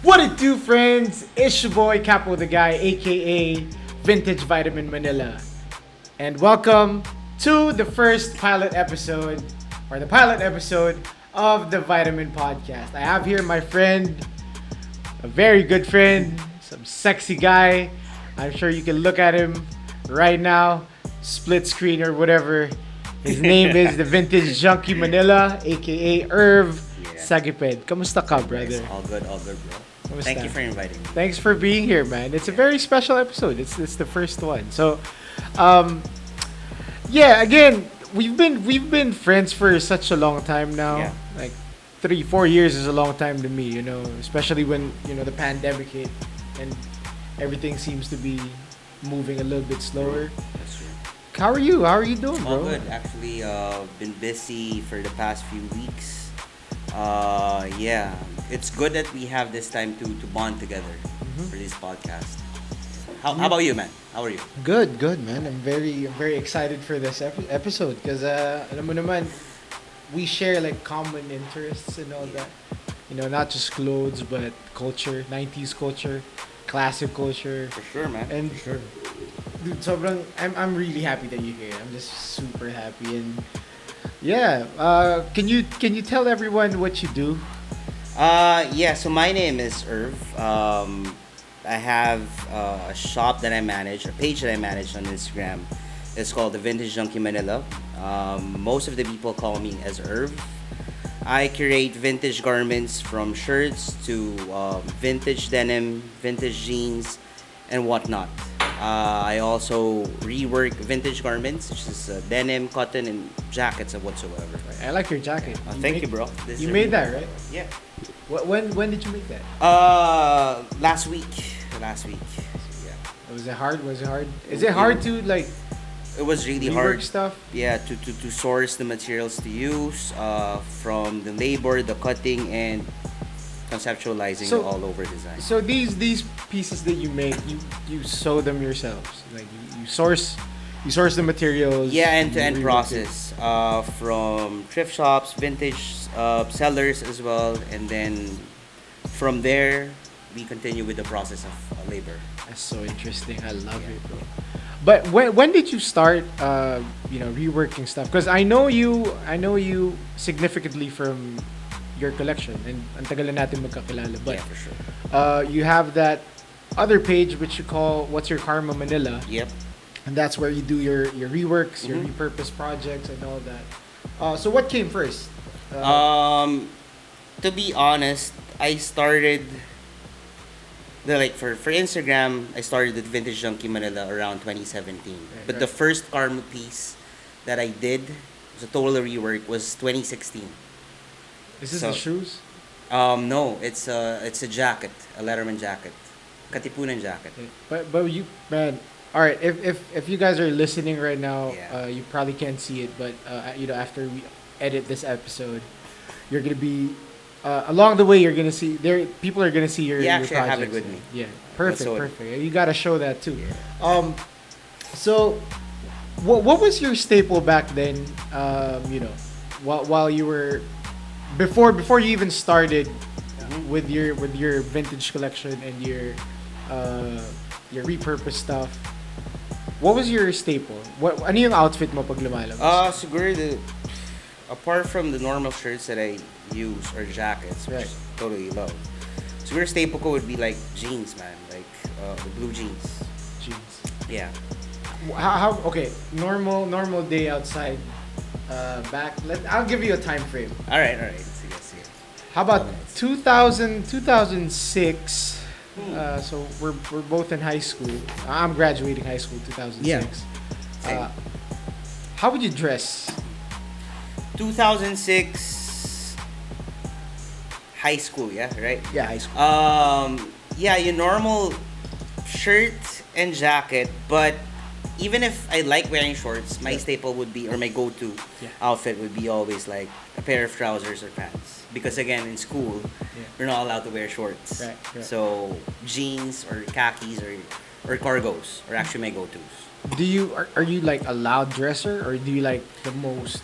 What it do, friends? It's your boy Capo the Guy, aka Vintage Vitamin Manila, and welcome to the first pilot episode, or the pilot episode of the Vitamin Podcast. I have here my friend, a very good friend, some sexy guy. I'm sure you can look at him right now, split screen or whatever. His name is the Vintage Junkie Manila, aka Saguiped. Kamusta ka, brother? All good, bro. Kamusta? Thank you for inviting me. Thanks for being here, man. It's a very special episode. It's the first one. So, yeah. Again, we've been friends for such a long time now. Yeah. Like 3-4 years is a long time to me. You know, especially when the pandemic hit and everything seems to be moving a little bit slower. That's true. How are you? How are you doing, bro? All good. Actually, been busy for the past few weeks. Yeah, it's good that we have this time to bond together for this podcast. How about you, man? How are you? Good, man. I'm very excited for this episode because alam mo naman, we share like common interests and all that. You know, not just clothes but culture, 90s culture, classic culture. For sure, man. And for sure. dude, sobrang I'm really happy that you're here. I'm just super happy and yeah. Can you tell everyone what you do? Yeah. So my name is Irv. I have a shop that I manage, a page that I manage on Instagram. It's called the Vintage Junkie Manila. Most of the people call me as Irv. I curate vintage garments from shirts to vintage denim, vintage jeans, and whatnot. I also rework vintage garments such as denim, cotton, and jackets and whatsoever. I like your jacket. Thank you, bro. You made that, right? Yeah. When did you make that? Last week. Yeah. Was it hard? Is it hard to like? It was really rework hard. Stuff. Yeah, to source the materials to use, from the labor, the cutting, and conceptualizing the all over design. So these pieces that you make, you sew them yourselves. Like you source the materials. Yeah, end-to-end process. From thrift shops, vintage sellers as well, and then from there we continue with the process of labor. That's so interesting. I love it, bro. But when did you start reworking stuff? Because I know you significantly from your collection, and ang tagal na natin magkakilala. But yeah, for sure. you have that other page which you call What's Your Karma Manila. Yep. And that's where you do your reworks, your repurpose projects, and all that. So what came first? To be honest, I started for Instagram. I started with Vintage Junkie Manila around 2017. But the first karma piece that I did, was a total rework, was 2016. Is this the shoes? No, it's a jacket, a Letterman jacket, Katipunan jacket. But you, man. All right, if you guys are listening right now, Yeah. you probably can't see it, but after we edit this episode, you're gonna be along the way. You're gonna see people are gonna see your Actually, your I have it projects. with me. Yeah, perfect. Whatsoever. You gotta show that too. Yeah. So what was your staple back then? While you were before you even started with your vintage collection and your repurposed stuff. What was your staple? Ano yung outfit mo pag lumalabas? Siguro apart from the normal shirts that I use or jackets, which Right. I totally love. Siguro staple ko would be like jeans, man, like the blue jeans. Jeans. Yeah. How okay, normal day outside. I'll give you a time frame. All right. Sige. How about Nice. 2006? So we're both in high school. I'm graduating high school 2006. Yeah. Same. How would you dress? 2006 high school, yeah, right? Yeah, high school. Yeah, your normal shirt and jacket, but even if I like wearing shorts, my staple would be, or my go-to outfit would be always like a pair of trousers or pants. Because again, in school, we're not allowed to wear shorts. Right. So jeans or khakis or cargos are actually my go-tos. are you like a loud dresser, or do you like the most,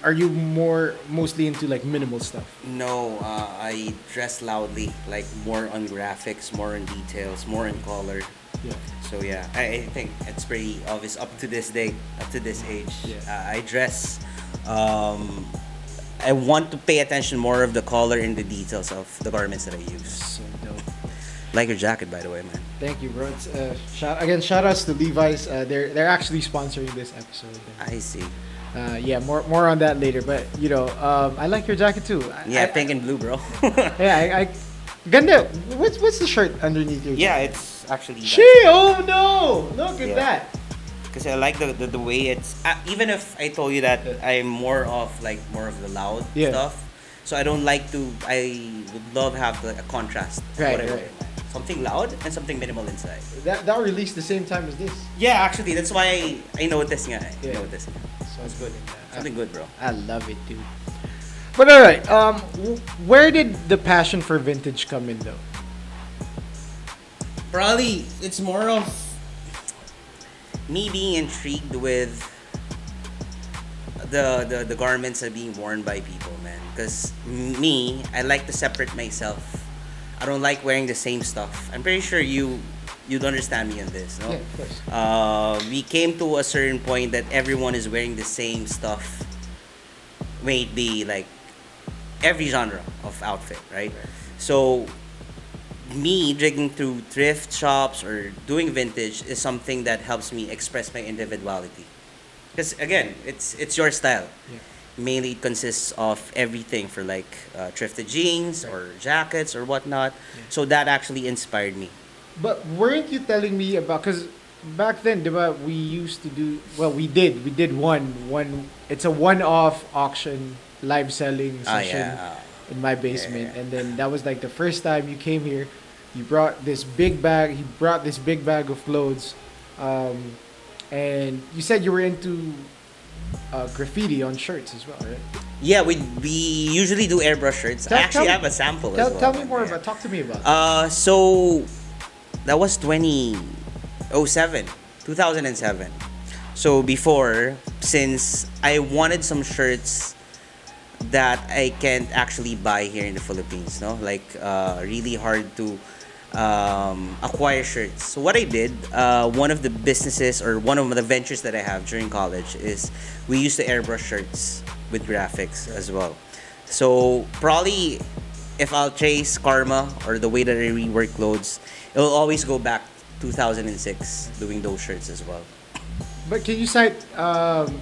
are you more mostly into like minimal stuff? No, I dress loudly, like more on graphics, more on details, more in color. Yeah. So yeah, I think it's pretty obvious up to this day, up to this age. Yeah. I dress. Um, I want to pay attention more of the color and the details of the garments that I use. So dope. Like your jacket, by the way, man. Thank you, bro. It's, shout outs to Levi's. They're actually sponsoring this episode. I see. Yeah, more on that later. But I like your jacket too. Yeah, pink and blue, bro. Yeah, ganda. What's the shirt underneath your? Yeah, jacket? it's actually. She. Oh no! Look at Yeah. that. Because I like the way it's. Even if I told you that I'm more of the loud Yeah. stuff, so I don't like to. I would love have a contrast. of Right, what I right. wear. Something loud and something minimal inside. That released the same time as this. Yeah, actually, that's why I know this nga. Yeah. I know this. Sounds good. Something good, bro. I love it, dude. But all right, where did the passion for vintage come in, though? Probably it's more of me being intrigued with the garments that are being worn by people, man. Because me, I like to separate myself. I don't like wearing the same stuff. I'm pretty sure you'd understand me on this, no? Yeah, of course. We came to a certain point that everyone is wearing the same stuff. May it be like every genre of outfit, right? So me digging through thrift shops or doing vintage is something that helps me express my individuality. Because again, it's your style. Yeah. Mainly it consists of everything for like thrifted jeans or jackets or whatnot. Yeah. So that actually inspired me. But weren't you telling me about, because back then, diba, we used to do, well, we did one. It's a one-off auction live selling session Yeah. in my basement, Yeah. and then that was like the first time you came here. You brought this big bag. He brought this big bag of clothes, and you said you were into graffiti on shirts as well, right? Yeah, we usually do airbrush shirts. I actually have a sample as well. Tell me man. more Yeah. about. Talk to me about. It. So that was 2007, 2007. So before, since I wanted some shirts that I can't actually buy here in the Philippines, no, like really hard to acquire shirts. So what I did, one of the businesses or one of the ventures that I have during college is we used to airbrush shirts with graphics as well. So probably if I'll trace karma or the way that I rework clothes, it'll always go back 2006 doing those shirts as well. But can you cite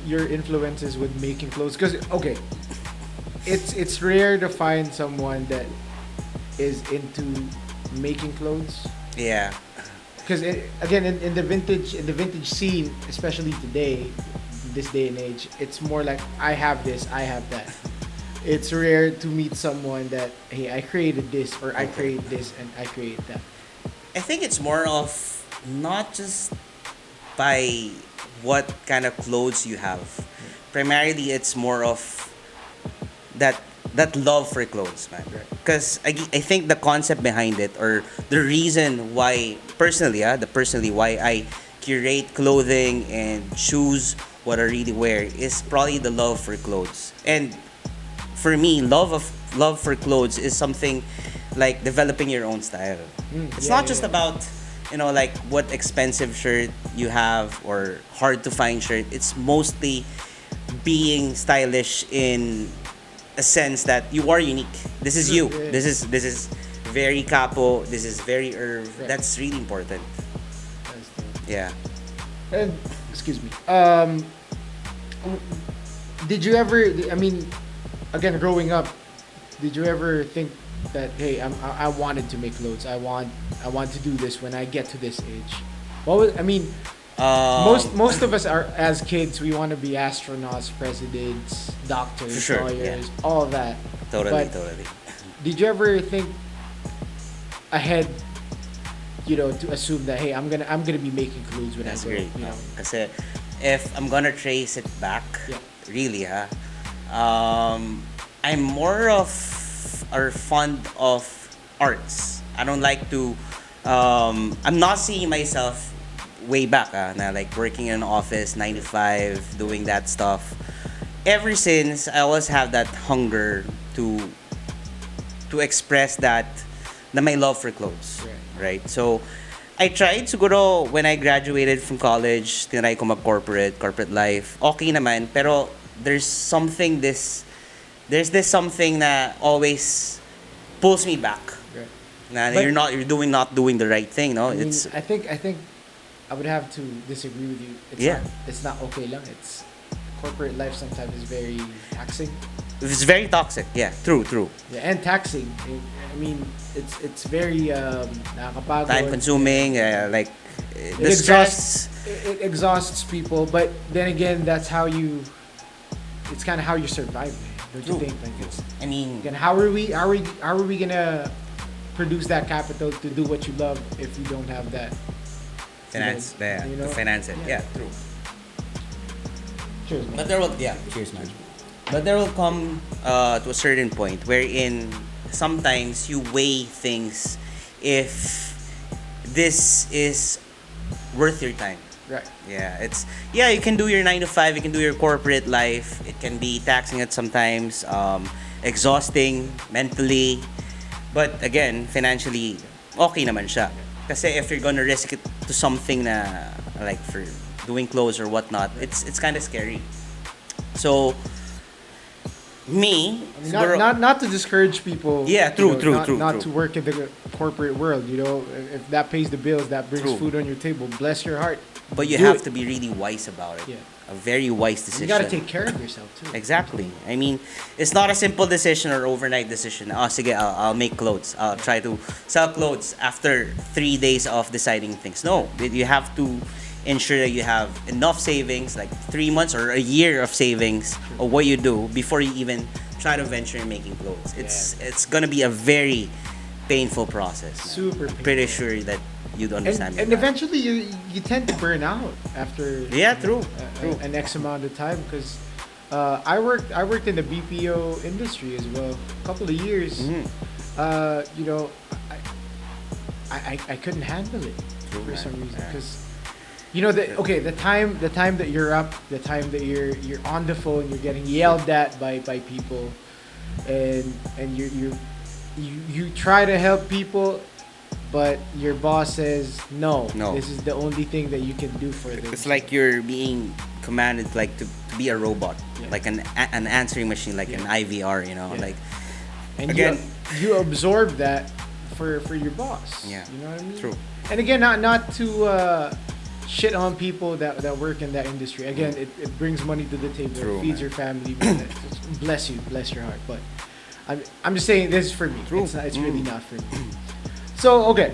your influences with making clothes? Because okay, it's rare to find someone that is into making clothes. Yeah. Because again, in the vintage scene, especially today, this day and age, it's more like I have this, I have that. It's rare to meet someone that, hey, I created this, or I create this and I create that. I think it's more of not just by what kind of clothes you have. Primarily, it's more of that love for clothes, man. Because I think the concept behind it, or the reason why personally why I curate clothing and choose what I really wear is probably the love for clothes. And for me, love for clothes is something like developing your own style. It's not just about like what expensive shirt you have or hard to find shirt. It's mostly being stylish in a sense that you are unique. This is you. Yeah. This is very capo. This is very Irv. Right. That's really important. That's the- Yeah. And excuse me. Did you ever? I mean, again, growing up, did you ever think that, hey, I wanted to make clothes. I want to do this when I get to this age? What was? I mean, most of us are, as kids, we want to be astronauts, presidents, doctors, For sure, lawyers, all of that. Totally. But did you ever think ahead? To assume that, hey, I'm gonna be making clothes when That's I grow. great. Kasi if I'm gonna trace it back, Yeah. really, I'm more of or fond of arts. I don't like to. I'm not seeing myself way back, na like working in an office, 9 to 5, doing that stuff. Ever since, I always have that hunger to express that na my love for clothes, right? So, I tried siguro when I graduated from college, tinry ko corporate life. Okay naman, pero there's this something na always pulls me back. Right. Na But- you're not doing the right thing, no? I mean, It's I think I would have to disagree with you. Yeah. It's not okay lang. It's corporate life sometimes is very taxing. it's very toxic. Yeah, true. Yeah, and taxing. I mean, it's very nakakapagod. Time consuming, like It the stress. It exhausts people, but then again, that's how you. It's kind of how you survive, man. Don't you True. think? Like it's I mean, again, how are we gonna produce that capital to do what you love if you don't have that? finance, you know? to finance it. Yeah. Yeah, true. Cheers, man. But there will, cheers, man. But there will come to a certain point wherein sometimes you weigh things if this is worth your time. Right. Yeah, you can do your 9 to 5, you can do your corporate life. It can be taxing at sometimes, exhausting mentally. But again, financially, okay naman siya. Kasi if you're gonna risk it to something na like for doing clothes or whatnot, it's kind of scary. So me, I mean, siguro- not to discourage people. Yeah, true, you know, true, Not true. to work in the corporate world. You know, if that pays the bills, that brings True. food on your table. Bless your heart. but you Do have it. to be really wise about it. Yeah. A very wise decision. You gotta take care of yourself too. Exactly. I mean, it's not a simple decision or overnight decision. Oh, sige, I'll make clothes. I'll try to sell clothes after 3 days of deciding things. No, you have to ensure that you have enough savings, like 3 months or a year of savings of what you do before you even try to venture in making clothes. It's gonna be a very painful process. Man. Super Pretty painful. sure that you'd understand. And that. eventually you tend to burn out after Yeah, true, true. an X amount of time because I worked in the BPO industry as well a couple of years. Mhm. You know, I couldn't handle it True, for man. some reason Yeah. because you know the time that you're up, the time that you're on the phone, you're getting yelled at by people, and you try to help people, but your boss says no. No. This is the only thing that you can do for them. It's like you're being commanded like to be a robot, Yeah. like an answering machine, like an Yeah. IVR, you know, Yeah. like and again- you absorb that for your boss. Yeah. You know what I mean? True. And again, not to shit on people that work in that industry. Again, it brings money to the table, True, it feeds man. your family. Bless you, bless your heart. But I'm just saying this is for me. True. It's really not for me. So okay,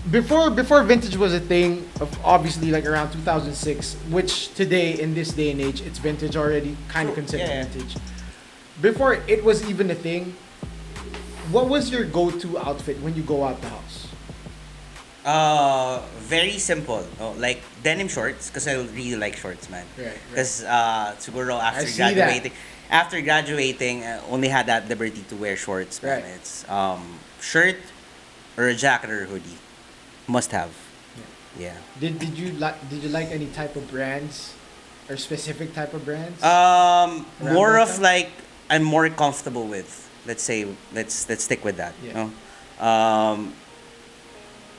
before vintage was a thing, of obviously like around 2006, which today in this day and age it's vintage already, kind of True, considered yeah. vintage. Before it was even a thing, what was your go-to outfit when you go out the house? very simple. Oh, like denim shorts, because I really like shorts, man. Right. Because siguro after see that. graduating, only had that liberty to wear shorts, man. Right. It's shirt or a jacket or a hoodie, must have. Yeah. Did you like any type of brands or specific type of brands? More that of time? like I'm more comfortable with. Let's say let's stick with that. Yeah. You know,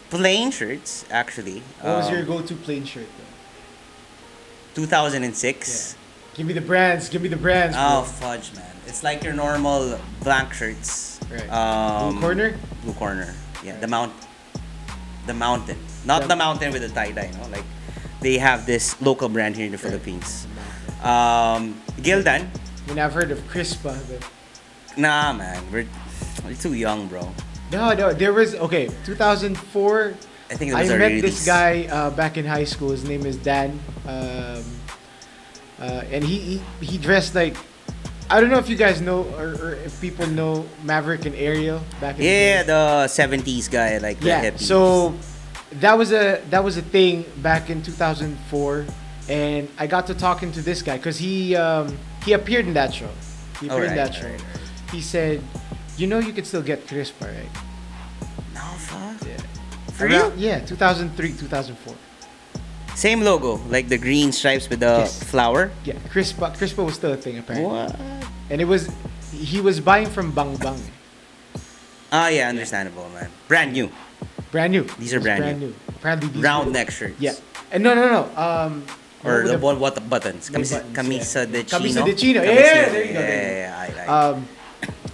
plain shirts actually. What was your go-to plain shirt though? 2006. Give me the brands. Give me the brands. Bro. Oh fudge, man! It's like your normal blank shirts. Right. Blue Corner. Blue corner. Yeah, Right. the mountain, not the mountain with the tie dye. No, like they have this local brand here in the Philippines. Gildan. I mean, I've heard of Crispa. But Nah, man, we're too young, bro. no, there was 2004. I think it I was a met release. this guy back in high school. His name is Dan, and he dressed like, I don't know if you guys know or if people know Maverick and Ariel back in Yeah, the day. the 70s guy, like the Yeah. hippies. So that was a thing back in 2004, and I got to talking to this guy because he appeared in that show. He appeared in that show. Alright. He said, "You know, you can still get Crispa, right?" No, fuck. Yeah. For real? Yeah, 2003, 2004. Same logo, like the green stripes with the Yes. flower. Yeah, Crispa was still a thing apparently. What? And he was buying from Bang Bang. Ah, yeah, understandable, man. Brand new. Brand new. These are It was brand new. Apparently these Round were- neck shirts. Yeah. And no. Or the what buttons. the buttons, Camisa yeah. de Chino. Camisa de Chino. Camisa- Yeah, there you go. Yeah.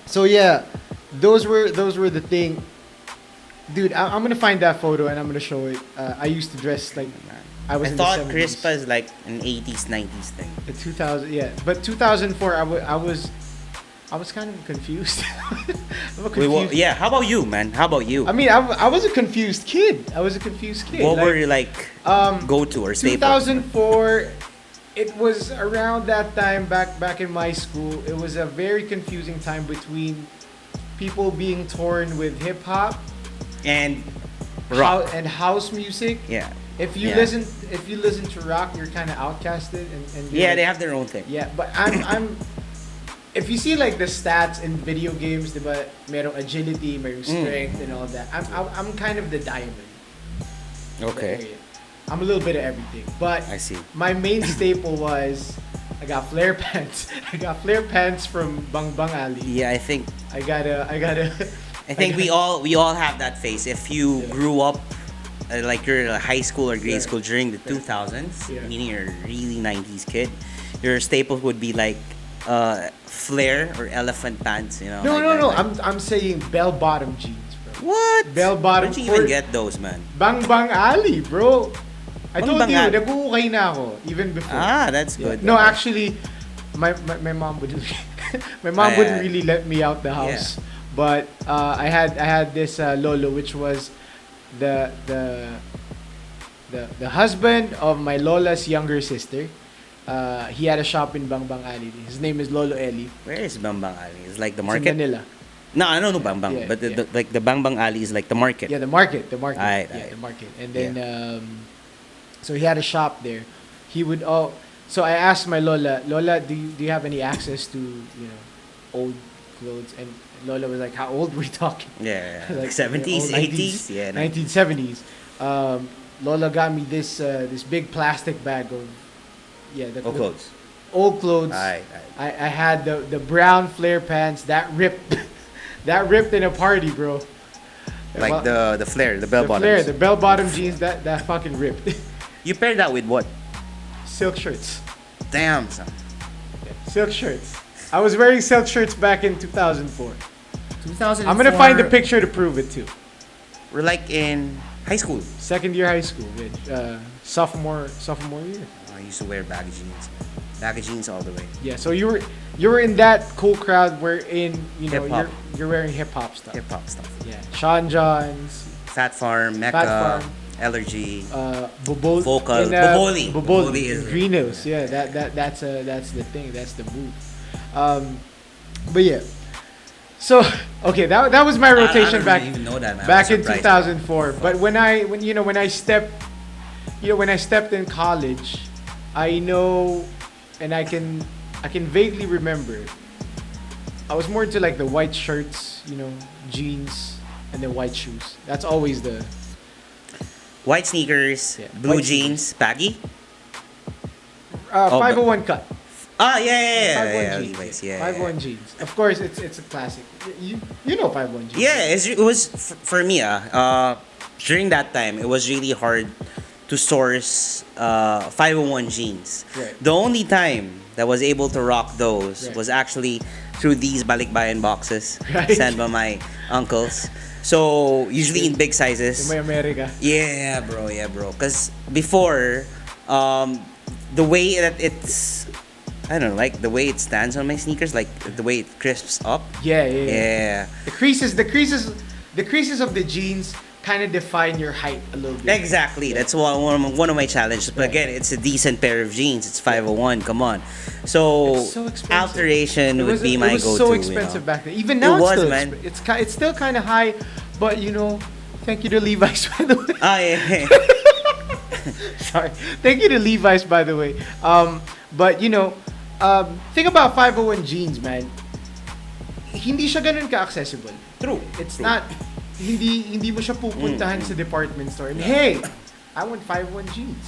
So yeah, those were the thing. Dude, I'm gonna find that photo and I'm gonna show it. I used to dress like I was I in thought the 70s. Crispa is like an 80s, 90s thing. The 2000, yeah, but 2004, I was kind of confused. I'm a confused. Yeah, how about you, man? How about you? I mean, I was a confused kid. What were you like go to or staple? 2004, it was around that time back in my school. It was a very confusing time between people being torn with hip hop And rock. and house music. Yeah. If you Yeah. listen to rock, you're kind of outcasted and you're Yeah, like- they have their own thing. Yeah, but I'm if you see like the stats in video games, diba, merong agility, merong strength and all that. I'm kind of the diamond. Okay. I'm a little bit of everything, but I see. my main staple was I got flare pants. I got flare pants from Bang Bang Ali. Yeah, I think I got a I think we all have that phase. If you Yeah. grew up like you're in high school or grade Yeah. school during the 2000s, Yeah. meaning you're a really 90s kid, your staples would be like flare or elephant pants, you know. No, like no, that, no. like- I'm saying bell bottom jeans, bro. What? Bell bottom. Where'd you even get those, man? Bang Bang Ali, bro. I Bang told Bang you, Ali. nag-uukay na ako even before. Ah, that's Yeah. good. No, actually, my mom wouldn't. My mom Yeah. wouldn't really let me out the house. But I had this lolo, which was the husband of my lola's younger sister. He had a shop in Bang Bang Ali. His name is Lolo Eli. Where is Bambang Ali? It's like the It's in market. Manila. No, I don't know Bambang, Yeah, but yeah. like the Bambang Ali is like the market. Yeah, the market. Right, Yeah, right. the market. And then, so he had a shop there. He would so I asked my Lola, do you have any access to, old clothes? And Lola was like, how old were we talking? Yeah, Like, like 70s, old 80s, yeah, 1970s. Lola got me this big plastic bag of, the clothes. old clothes. Right. I had the brown flare pants that ripped, that ripped in a party, bro. Like Well, the flare, the bell the bottoms. flare, the bell bottom jeans that fucking ripped. You pair that with what? Silk shirts. Damn, son. Silk shirts. I was wearing silk shirts back in 2004. 2004. I'm gonna find the picture to prove it too. We're like in high school. Second year high school, sophomore year. I used to wear baggy jeans. Baggy jeans all the way. Yeah, so you were in that cool crowd wherein Hip-hop. you're wearing hip hop stuff. Hip hop stuff. Yeah, Sean Johns, Fat Farm, Mecca, Fat Farm. Allergy. Boboli, Vocal. Boboli, Boboli is- Greenhouse. Yeah, that's the thing. That's the move. But yeah. So okay, that was my rotation back even know that, man. back I'm in surprised. 2004. But when I stepped in college, I know, and I can vaguely remember. I was more into like the white shirts, jeans, and then white shoes. That's always the White sneakers, Yeah, blue white jeans, baggy. 501 cut. Ah, yeah, 501 jeans. Levi's, yeah. 501 jeans. Of course, it's a classic. You know 501 jeans. Yeah, it was for me. During that time, it was really hard to source 501 jeans. Right. The only time that was able to rock those Right. was actually through these balikbayan boxes Right. sent by my uncles. So usually in big sizes. In my America. Yeah, bro. Because before, the way that it's, I don't know, like the way it stands on my sneakers, like the way it crisps up. Yeah. Yeah. The creases of the jeans kind of define your height a little bit. Exactly. That's one of my challenges. But again, it's a decent pair of jeans. It's 501. Come on. So, It's so expensive. alteration would be my It was go-to. so expensive back then. Even now, It was, still man. It's still kind of high, but thank you to Levi's by the way. Ah, yeah. Sorry, thank you to Levi's by the way. But think about 501 jeans, man. Hindi siya ganun ka-accessible. True. It's True. not. hindi mo siya pupuntahan sa department store. And hey, I want 501 jeans.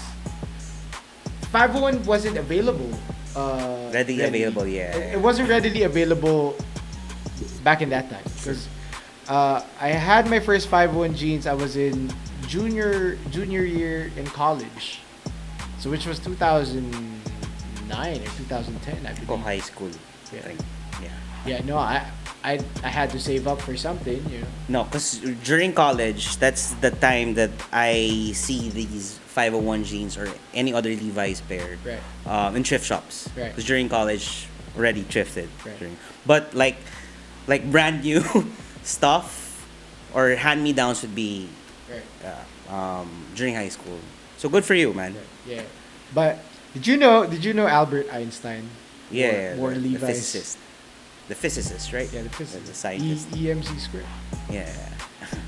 501 wasn't available. Readily available, yeah. It wasn't readily available back in that time because I had my first 501 jeans. I was in junior year in college, so which was 2009 or 2010, I believe. Oh, high school. Yeah. Yeah. Yeah, no, I had to save up for something, you know. No, because during college, that's the time that I see these 501 jeans or any other Levi's pair Right. in thrift shops. Right. Because during college, already thrifted. Right. But like brand new stuff or hand me downs would be during high school. So good for you, man. Yeah. But did you know Albert Einstein Yeah, wore the Levi's? physicist. The physicist, right? Yeah, the physicist. The scientist. EMC square. Yeah.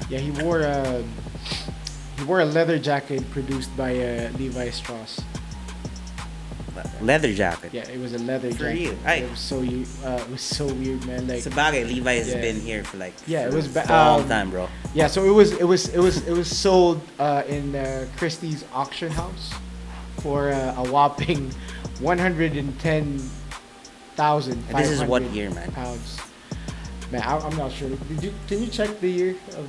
Yeah, he wore a leather jacket produced by Levi Strauss. Leather jacket. Yeah, it was a leather For jacket. real? Ay. It was so weird, man. Like, Sabagay, Levi has Yeah. been here for like Yeah, it was a long time, bro. yeah, so it was sold in Christie's auction house for a whopping 110,000. And this is what year, man? Pounds. Man, I'm not sure. Can you check the year of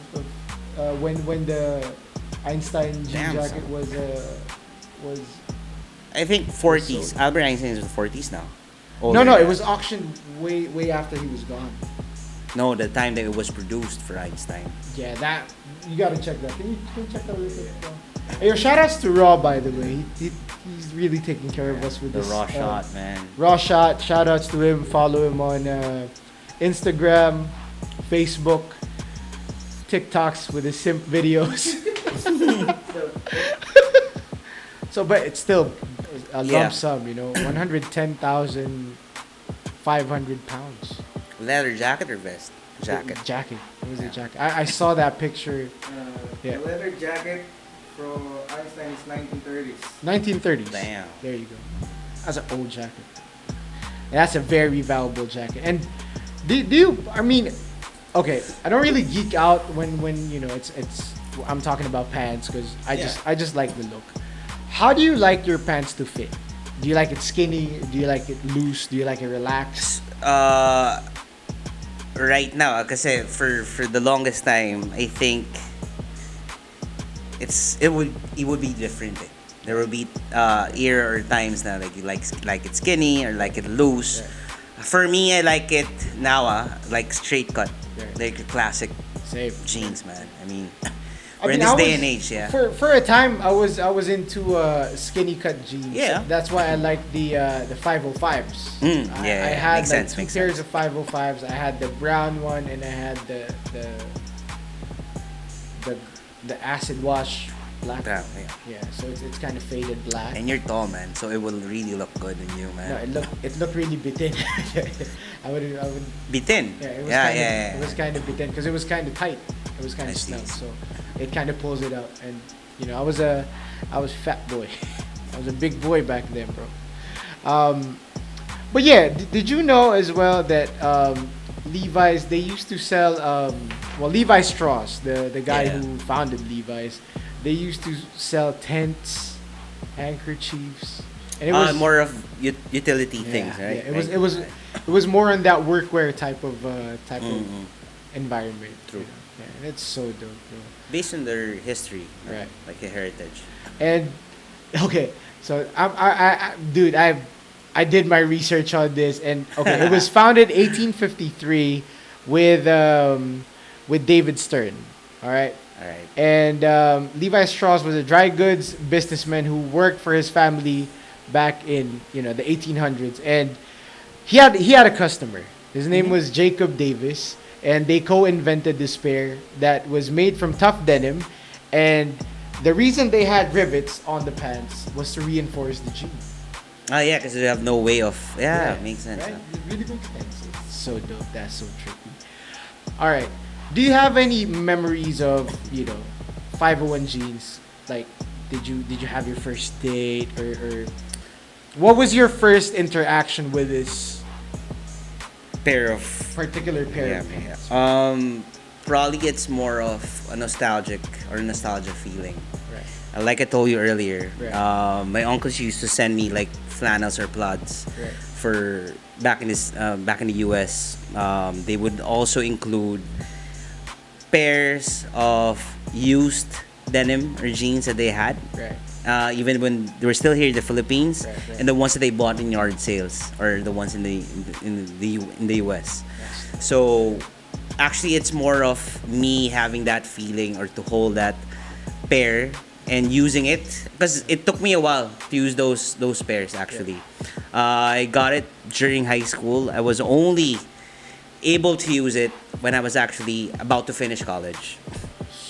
when the Einstein jean Damn, jacket son. was I think 40s. So- Albert Einstein is in the 40s now. No, Older it than was that. auctioned way after he was gone. No, the time that it was produced for Einstein. Yeah, that you gotta check that. Can you check that real quick? Hey, yo, shout outs to Raw, by the way. He's really taking care of us with The this. raw shot, man. Raw Shot. Shout outs to him. Follow him on Instagram, Facebook, TikToks with his simp videos. So, but it's still a Yeah. lump sum, you know, 110,500 pounds. Leather jacket or vest? Jacket. Jacket. It was a Yeah. jacket. I saw that picture. Yeah. The leather jacket from Einstein is 1930s. 1930s. Damn. There you go. That's an old jacket. And that's a very valuable jacket. And do you? I mean, okay. I don't really geek out when you know it's. I'm talking about pants because I just like the look. How do you like your pants to fit? Do you like it skinny? Do you like it loose? Do you like it relaxed? Right now, kasi for the longest time, I think it would be different. Eh. There will be era or times na like you like it skinny or like it loose. Right. For me, I like it now, like straight cut, Right. like a classic Same. jeans, man. I mean, I we're in mean, this I day was- and age, yeah. For a time, I was into skinny cut jeans. Yeah. That's why I like the 505s. I had Makes like sense, two makes pairs sense. of 505s. I had the brown one and I had the acid wash black. Yeah, one. yeah. Yeah. So it's kind of faded black. And you're tall, man, so it will really look good on you, No, man. it looked really bitin. I would. Bitin. Yeah, it was yeah, kind yeah, of yeah. it was kind of bitin because it was kind of tight. It was kind I of see. snug, so it kind of pulls it up. And you know, I was fat boy. I was a big boy back then, bro. But yeah, did you know as well that Levi's, they used to sell Levi Strauss, the guy Yeah. who founded Levi's, they used to sell tents, handkerchiefs, and it was more of utility things, yeah, right? yeah, it Right. was more on that workwear type of Mhm. environment. True. You know? Yeah, and it's so dope, bro. Based on their history, Right. like a heritage. And okay, so dude, I did my research on this, and okay, it was founded 1853 with David Stern. All right. All right. And Levi Strauss was a dry goods businessman who worked for his family back in the 1800s, and he had a customer. His name was Jacob Davis, and they co-invented this pair that was made from tough denim, and the reason they had rivets on the pants was to reinforce the jean. Yeah, because you have no way of. Yeah, Right, makes sense. Right? Huh? It really makes sense. It's so dope. That's so trippy. All right. Do you have any memories of 501 jeans? Like, did you have your first date or what was your first interaction with this Pair of. particular pair Yeah, of yeah. pants? probably it's more of a nostalgia feeling. Right. Like I told you earlier, Right. my uncles used to send me like flannels or plaids Right. for back in the US. They would also include pairs of used denim or jeans that they had, Right. even when they were still here in the Philippines, Right, right. and the ones that they bought in yard sales or the ones in the US. So actually, it's more of me having that feeling or to hold that pair and using it because it took me a while to use those pairs actually. I got it during high school. I was only able to use it when I was actually about to finish college.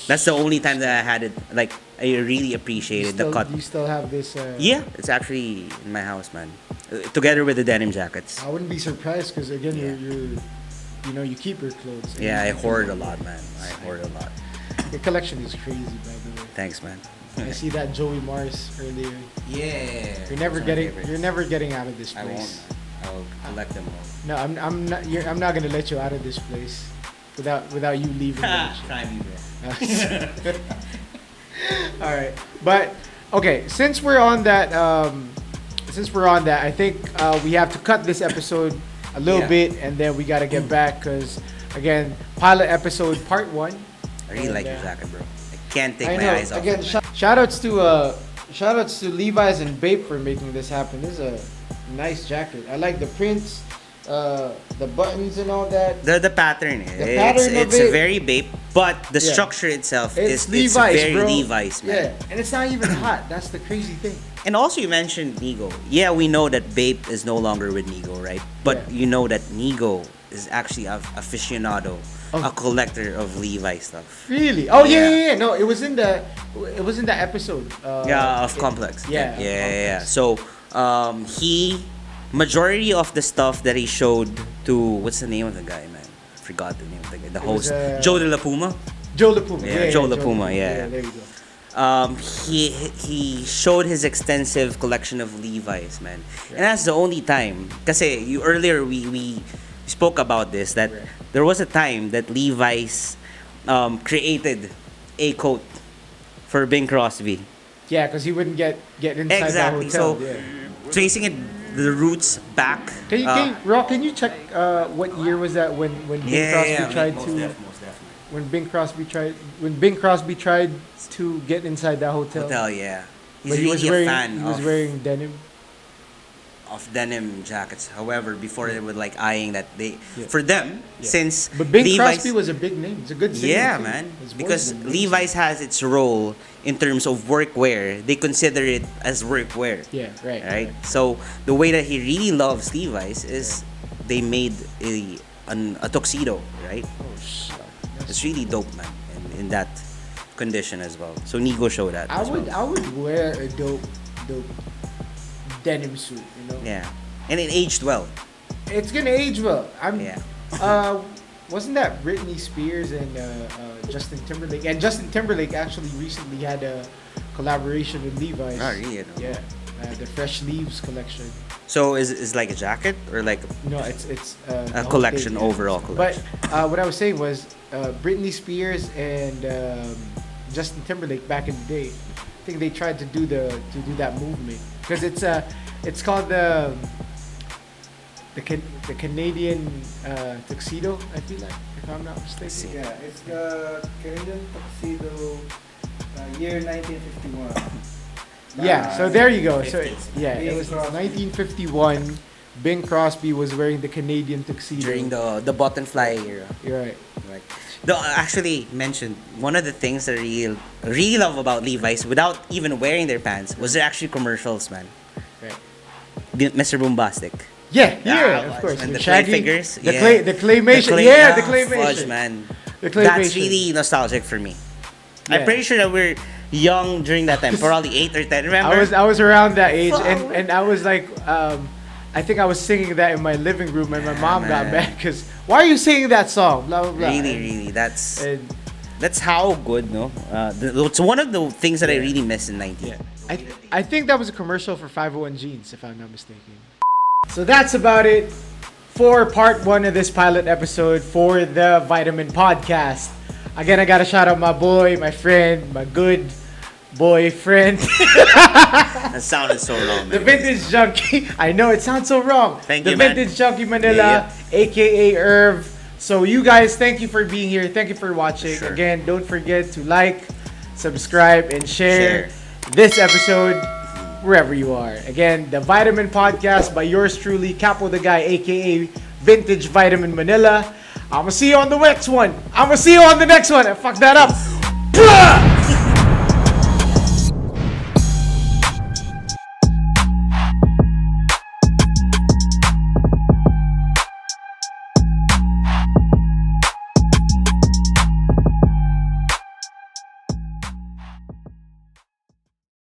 That's the only time that I had it. Like I really appreciated the cut. You still have this? Yeah, it's actually in my house, man. Together with the denim jackets. I wouldn't be surprised because again, Yeah. you keep your clothes. Yeah, I And hoard a lot, man. I hoard a lot. Your collection is crazy, by the way. Thanks, man. I see that Joey Mars earlier. Yeah. You're never getting out of this I won't. place. Man. I will collect them all. No, I'm not gonna let you out of this place without you leaving. Try me, bro. All right, but okay. Since we're on that, I think we have to cut this episode a little Yeah. bit, and then we gotta get back because again, pilot episode part 1. I really like your jacket, bro. I can't take I my know. eyes off Again, it, man. shoutouts to Levi's and Bape for making this happen. This is a nice jacket. I like the prints, the buttons and all that. The pattern. pattern of it's it- very babe, but the Yeah. structure itself It's is Levi's, very bro. Levi's, man. Yeah, and it's not even hot. That's the crazy thing. And also you mentioned Nigo. Yeah, we know that Bape is no longer with Nigo, right? But Yeah. you know that Nigo is actually a aficionado, Of- a collector of Levi stuff. Really? Oh yeah, Yeah. yeah, yeah. No, it was in the episode. Yeah, of Complex. Yeah, Yeah. Complex. So, he majority of the stuff that he showed to what's the name of the guy, man? I forgot the name of the guy. The It was, host, Joe De La Puma. Joe La Puma. Yeah, Joe La Puma, yeah. There you go. He showed his extensive collection of Levi's, man, and that's the only time. Kasi you earlier we spoke about this that Right. there was a time that Levi's created a coat for Bing Crosby. Yeah, because he wouldn't get inside Exactly. the hotel. So Yeah. tracing it the roots back. Rock, can you check what year was that when Bing Crosby tried to most definitely. when Bing Crosby tried to get inside that hotel? Yeah. He's But he really was wearing a fan he was wearing denim. of denim jackets. However, before they were like eyeing that Yeah. for them, Yeah. since But Bing Levi's, Crosby was a big name. It's a good name. yeah, too. man, His voice because is amazing. Levi's has its role in terms of workwear. They consider it as workwear, Yeah, right. right? So the way that he really loves Levi's is they made a tuxedo, right? Oh shit. It's really dope, man, in that condition as well. So Nigo showed that. I as would well. wear a dope denim suit, you know. Yeah, and it aged well. It's gonna age well. Yeah. Wasn't that Britney Spears and Justin Timberlake? And Justin Timberlake actually recently had a collaboration with Levi's. Oh, really? I don't know. Yeah, the Fresh Leaves collection. So is like a jacket or like No, it's the a whole collection, thing, yeah. overall collection? But what I was saying was Britney Spears and Justin Timberlake back in the day. I think they tried to do that movement because it's called the Canadian tuxedo. I feel like, if I'm not mistaken. see. Yeah, it's the Canadian tuxedo, year 1951. Yeah, so there you go. So 50s. yeah, it Bing was Crosby. 1951. Bing Crosby was wearing the Canadian tuxedo. During the button fly era. You're right. Right. No, actually mentioned one of the things that I really love about Levi's without even wearing their pants was their actually commercials, man. Right. Mr. Bombastic. Yeah, Ah, of course. and the Shaggy, clay figures. the yeah. the claymation. The claymation. Fudge, man. The claymation. That's really nostalgic for me. Yeah. I'm pretty sure that we're young during that time, probably 8 or 10. Remember? I was around that age, Fuck. and I was like, I think I was singing that in my living room, and my mom got man. mad because why are you singing that song? Blah blah blah. Really, that's And how good, no? It's one of the things that I Yeah. really miss in 90s. yeah, I think that was a commercial for 501 Jeans, if I'm not mistaken. So that's about it for part 1 of this pilot episode for the Vitamin Podcast. Again, I gotta shout out my boy, my friend, my good boyfriend. That sounded so wrong, The man. Vintage Junkie. I know it sounds so wrong. Thank the you, man. Vintage Junkie Manila, aka Irv. So you guys, thank you for being here. Thank you for watching. Sure. Again, don't forget to like, subscribe, and share this episode wherever you are. Again, the Vitamin Podcast by yours truly, Capo the Guy, aka Vintage Vitamin Manila. I'm gonna see you on the next one. I fucked that up. Bruh!